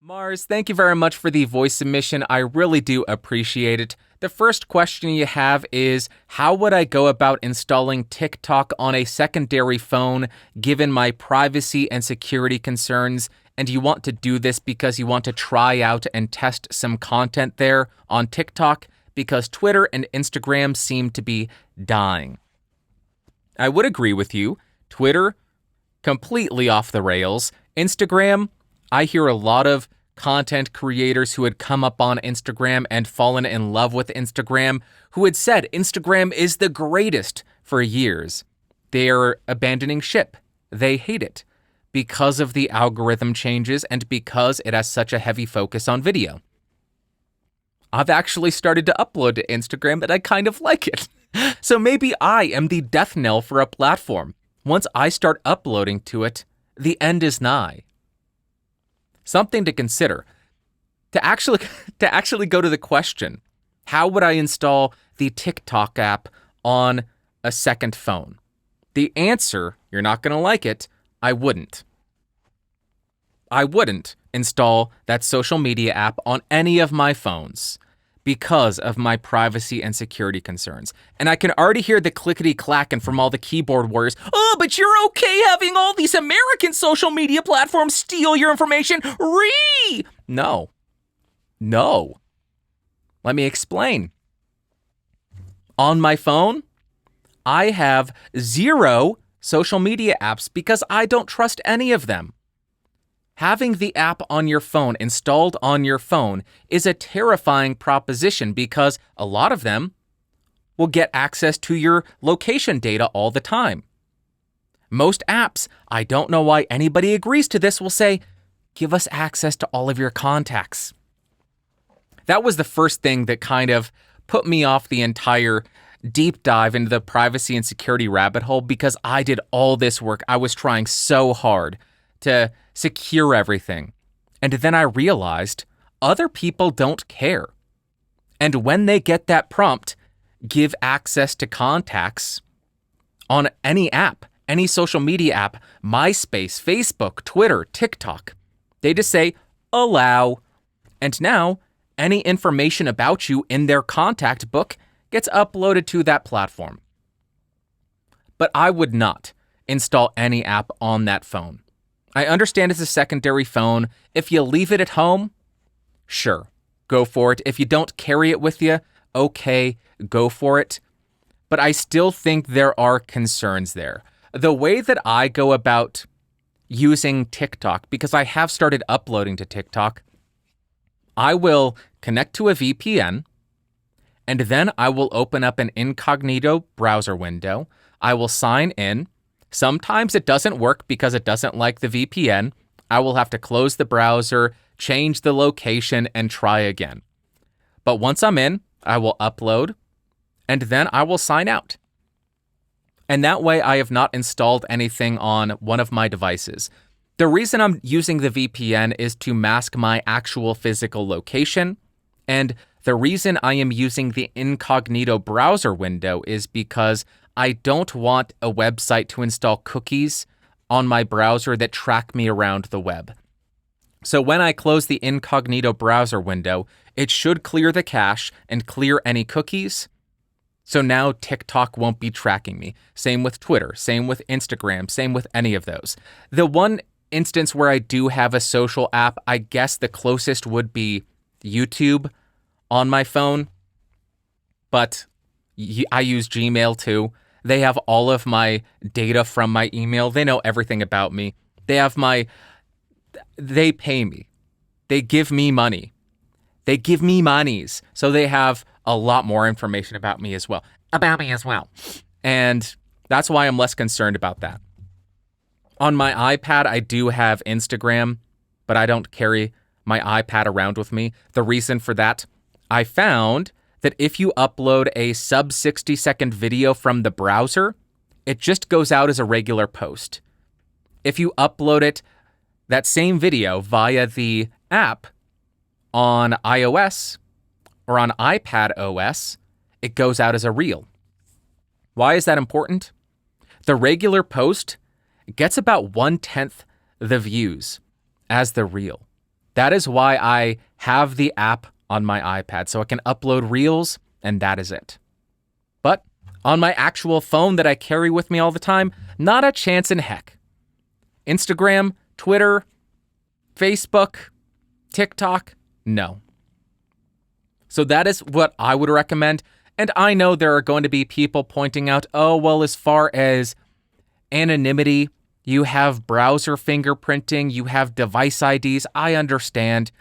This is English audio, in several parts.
Mars, thank you very much for the voice submission. I really do appreciate it. The first question you have is, how would I go about installing TikTok on a secondary phone given my privacy and security concerns? And you want to do this because you want to try out and test some content there on TikTok because Twitter and Instagram seem to be dying. I would agree with you. Twitter, completely off the rails. Instagram, I hear a lot of content creators who had come up on Instagram and fallen in love with Instagram, who had said Instagram is the greatest for years. They are abandoning ship. They hate it because of the algorithm changes and because it has such a heavy focus on video. I've actually started to upload to Instagram and I kind of like it. So maybe I am the death knell for a platform. Once I start uploading to it, the end is nigh. Something to consider. To actually go to the question, how would I install the TikTok app on a second phone? The answer, you're not going to like it, I wouldn't. I wouldn't install that social media app on any of my phones because of my privacy and security concerns. And I can already hear the clickety-clacking from all the keyboard warriors. Oh, but you're okay having all these American social media platforms steal your information. No. Let me explain. On my phone, I have 0 social media apps because I don't trust any of them. Having the app on your phone installed on your phone is a terrifying proposition because a lot of them will get access to your location data all the time. Most apps, I don't know why anybody agrees to this, will say, give us access to all of your contacts. That was the first thing that kind of put me off the entire deep dive into the privacy and security rabbit hole because I did all this work. I was trying so hard to secure everything. And then I realized other people don't care. And when they get that prompt, give access to contacts on any app, any social media app, MySpace, Facebook, Twitter, TikTok, they just say, allow. And now any information about you in their contact book gets uploaded to that platform. But I would not install any app on that phone. I understand it's a secondary phone. If you leave it at home, sure, go for it. If you don't carry it with you, okay, go for it. But I still think there are concerns there. The way that I go about using TikTok, because I have started uploading to TikTok, I will connect to a VPN, and then I will open up an incognito browser window. I will sign in. Sometimes it doesn't work because it doesn't like the VPN. I will have to close the browser, change the location, and try again. But once I'm in, I will upload, and then I will sign out. And that way I have not installed anything on one of my devices. The reason I'm using the VPN is to mask my actual physical location, and the reason I am using the incognito browser window is because I don't want a website to install cookies on my browser that track me around the web. So when I close the incognito browser window, it should clear the cache and clear any cookies. So now TikTok won't be tracking me. Same with Twitter, same with Instagram, same with any of those. The one instance where I do have a social app, I guess the closest would be YouTube on my phone. But I use Gmail too. They have all of my data from my email. They know everything about me. They pay me. They give me money. They give me monies. So they have a lot more information about me as well. And that's why I'm less concerned about that. On my iPad, I do have Instagram, but I don't carry my iPad around with me. The reason for that, I found that if you upload a sub 60-second video from the browser, it just goes out as a regular post. If you upload it, that same video via the app on iOS or on iPad OS, it goes out as a reel. Why is that important? The regular post gets about 1/10 the views as the reel. That is why I have the app on my iPad, so I can upload reels, and that is it. But on my actual phone that I carry with me all the time, not a chance in heck. Instagram, Twitter, Facebook, TikTok, no. So that is what I would recommend. And I know there are going to be people pointing out, oh, well, as far as anonymity, you have browser fingerprinting, you have device IDs. I understand.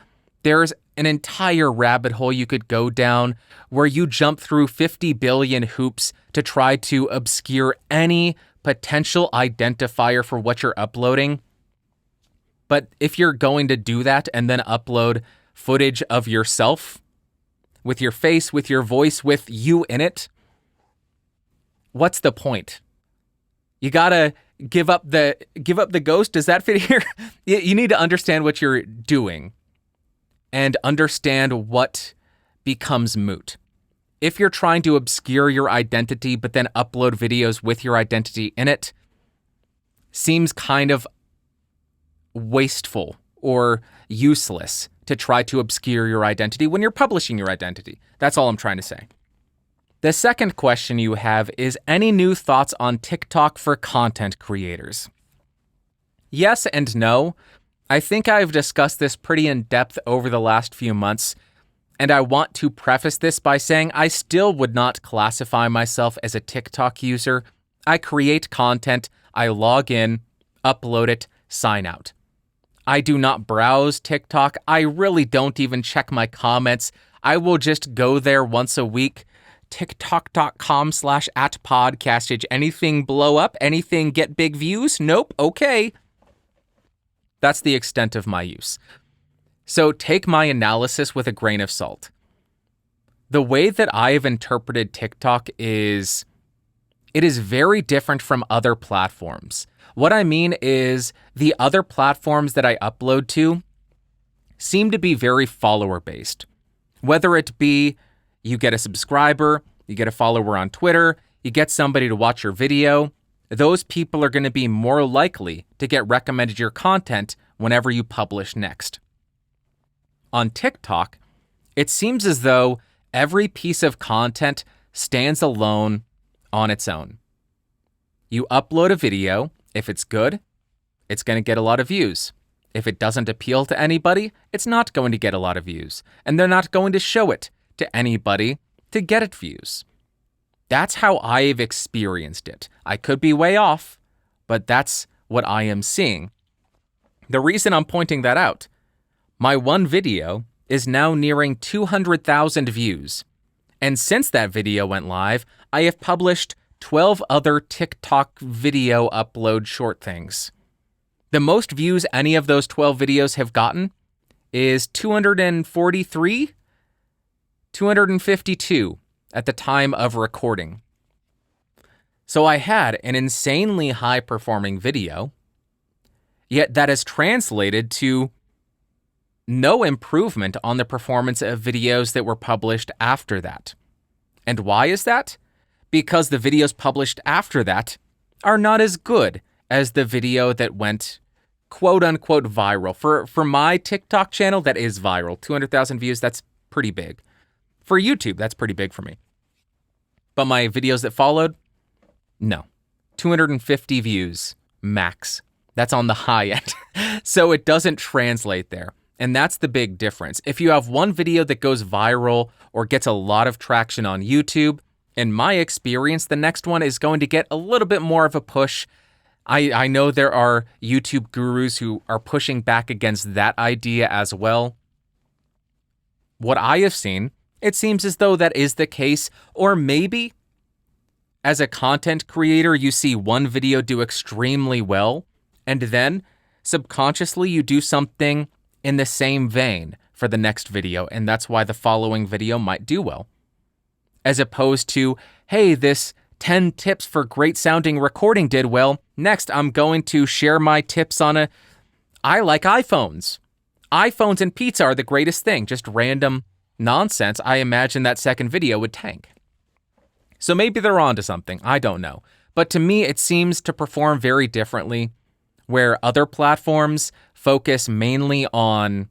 There's an entire rabbit hole you could go down where you jump through 50 billion hoops to try to obscure any potential identifier for what you're uploading. But if you're going to do that and then upload footage of yourself with your face, with your voice, with you in it, what's the point? You gotta give up the ghost. Does that fit here? You need to understand what you're doing and understand what becomes moot. If you're trying to obscure your identity but then upload videos with your identity in it, seems kind of wasteful or useless to try to obscure your identity when you're publishing your identity. That's all I'm trying to say. The second question you have is any new thoughts on TikTok for content creators? Yes and no. I think I've discussed this pretty in depth over the last few months, and I want to preface this by saying I still would not classify myself as a TikTok user. I create content, I log in, upload it, sign out. I do not browse TikTok. I really don't even check my comments. I will just go there once a week. TikTok.com/@podcastage. Anything blow up? Anything get big views? Nope. Okay. That's the extent of my use. So take my analysis with a grain of salt. The way that I have interpreted TikTok is it is very different from other platforms. What I mean is the other platforms that I upload to seem to be very follower-based. Whether it be you get a subscriber, you get a follower on Twitter, you get somebody to watch your video, those people are going to be more likely to get recommended your content whenever you publish next. On TikTok, it seems as though every piece of content stands alone on its own. You upload a video. If it's good, it's going to get a lot of views. If it doesn't appeal to anybody, it's not going to get a lot of views. And they're not going to show it to anybody to get it views. That's how I've experienced it. I could be way off, but that's what I am seeing. The reason I'm pointing that out, my one video is now nearing 200,000 views. And since that video went live, I have published 12 other TikTok video upload short things. The most views any of those 12 videos have gotten is 243, 252 at the time of recording. So I had an insanely high-performing video, yet that has translated to no improvement on the performance of videos that were published after that. And why is that? Because the videos published after that are not as good as the video that went quote-unquote viral. For my TikTok channel, that is viral. 200,000 views, that's pretty big. For YouTube, that's pretty big for me. But my videos that followed, no. 250 views, max. That's on the high end. So it doesn't translate there. And that's the big difference. If you have one video that goes viral or gets a lot of traction on YouTube, in my experience, the next one is going to get a little bit more of a push. I know there are YouTube gurus who are pushing back against that idea as well. What I have seen, it seems as though that is the case, or maybe as a content creator, you see one video do extremely well, and then subconsciously you do something in the same vein for the next video, and that's why the following video might do well. As opposed to, hey, this 10 tips for great sounding recording did well. Next, I'm going to share my tips on I like iPhones. iPhones and pizza are the greatest thing. Just random nonsense. I imagine that second video would tank. So maybe they're onto something. I don't know. But to me, it seems to perform very differently, where other platforms focus mainly on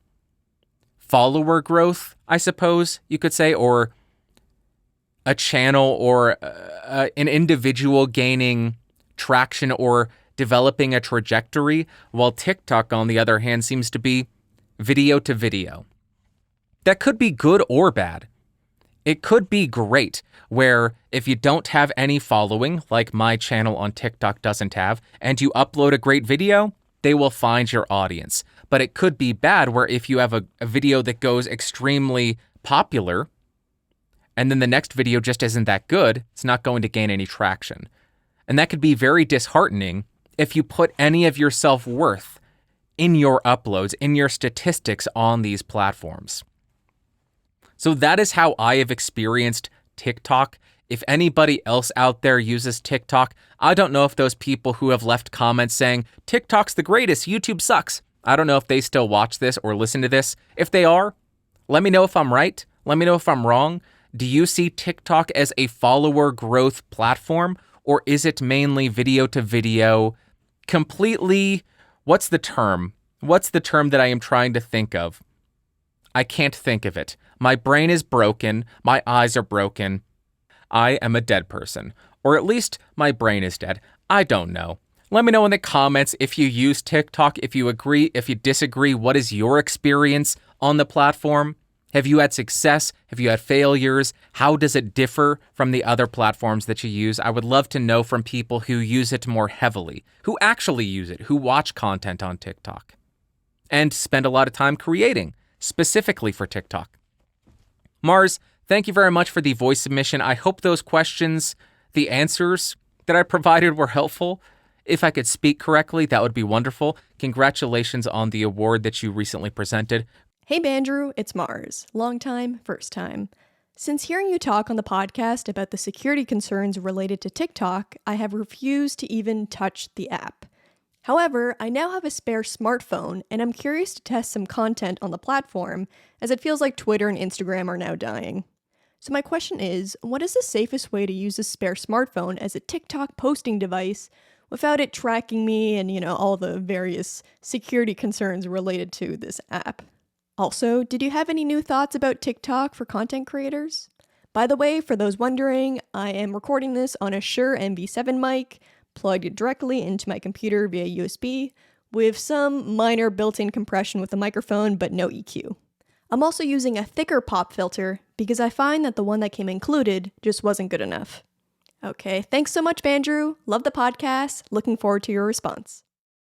follower growth, I suppose you could say, or a channel or an individual gaining traction or developing a trajectory, while TikTok, on the other hand, seems to be video to video. That could be good or bad. It could be great, where if you don't have any following, like my channel on TikTok doesn't have, and you upload a great video, they will find your audience. But it could be bad, where if you have a video that goes extremely popular, and then the next video just isn't that good, it's not going to gain any traction. And that could be very disheartening if you put any of your self-worth in your uploads, in your statistics on these platforms. So that is how I have experienced TikTok. If anybody else out there uses TikTok, I don't know if those people who have left comments saying, TikTok's the greatest, YouTube sucks, I don't know if they still watch this or listen to this. If they are, let me know if I'm right. Let me know if I'm wrong. Do you see TikTok as a follower growth platform, or is it mainly video to video, completely, what's the term? What's the term that I am trying to think of? I can't think of it. My brain is broken. My eyes are broken. I am a dead person. Or at least my brain is dead. I don't know. Let me know in the comments if you use TikTok, if you agree, if you disagree. What is your experience on the platform? Have you had success? Have you had failures? How does it differ from the other platforms that you use? I would love to know from people who use it more heavily, who actually use it, who watch content on TikTok, and spend a lot of time creating specifically for TikTok. Mars, thank you very much for the voice submission. I hope those questions, the answers that I provided were helpful. If I could speak correctly, that would be wonderful. Congratulations on the award that you recently presented. Hey Bandrew, it's Mars. Long time, first time. Since hearing you talk on the podcast about the security concerns related to TikTok, I have refused to even touch the app. However, I now have a spare smartphone, and I'm curious to test some content on the platform, as it feels like Twitter and Instagram are now dying. So my question is, what is the safest way to use a spare smartphone as a TikTok posting device without it tracking me and, all the various security concerns related to this app? Also, did you have any new thoughts about TikTok for content creators? By the way, for those wondering, I am recording this on a Shure MV7 mic, plugged directly into my computer via USB, with some minor built-in compression with the microphone, but no EQ. I'm also using a thicker pop filter because I find that the one that came included just wasn't good enough. Okay, thanks so much, Bandrew. Love the podcast. Looking forward to your response.